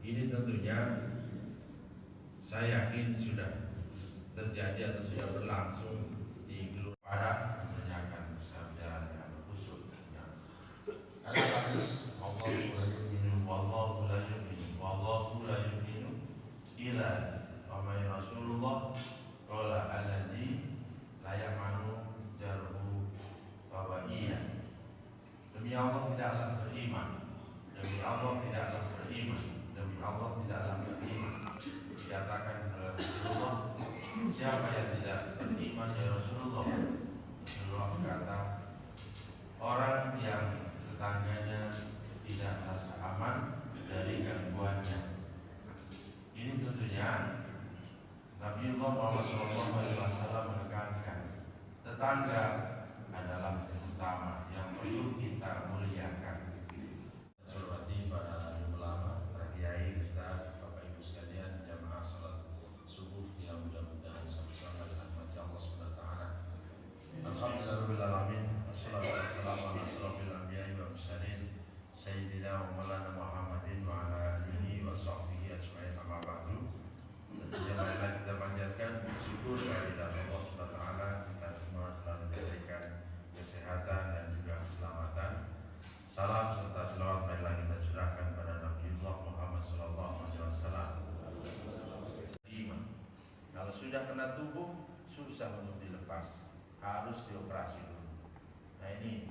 Ini tentunya saya yakin sudah terjadi atau sudah berlangsung di Gelora Barat, tentunya akan berjalan dengan khusyuk. Karena hadis Allahu la yu'minu wallahu la yu'minu wallahu la yu'minu ila wa may Rasulullah qala alladzi la ya'manu jarhu wa ba'iyah. Demi Allah tidaklah beriman, demi Allah tidaklah beriman, demi Allah tidaklah beriman. Dikatakan oleh Rasulullah, siapa yang tidak beriman ya Rasulullah? Rasulullah berkata, orang yang tetangganya tidak merasa aman dari gangguannya. Ini tentunya Nabiullah Muhammad SAW menekankan tetangga adalah yang utama yang perlu kita muliakan. Hormati para ulama, para kiai, ustaz, bapak ibu sekalian, jamaah salat subuh yang mudah-mudahan sama-sama dirahmati Allah Subhanahu wa taala. Alhamdulillahirabbil alamin. Wassalatu wassalamu ala asyrofil anbiya'i wal mursalin sayyidina wa maulana Muhammadin wa ala alihi wa sahbihi ajma'in, amma ba'du. Tentunya marilah kita panjatkan syukur kehadirat Allah Subhanahu wa taala. Kita semua selalu diberikan kesehatan dan juga keselamatan. Salam serta selawat marilah kita curahkan pada Nabiullah Muhammad SAW. Kalau sudah kena tubuh, susah untuk dilepas, harus dioperasi dulu. Nah ini,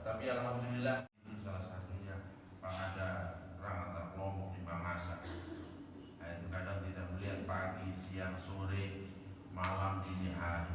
tapi alhamdulillah itu salah satunya. Ada perang antar kelompok di Mamasa. Nah itu kadang tidak melihat pagi, siang, sore, malam, dini hari.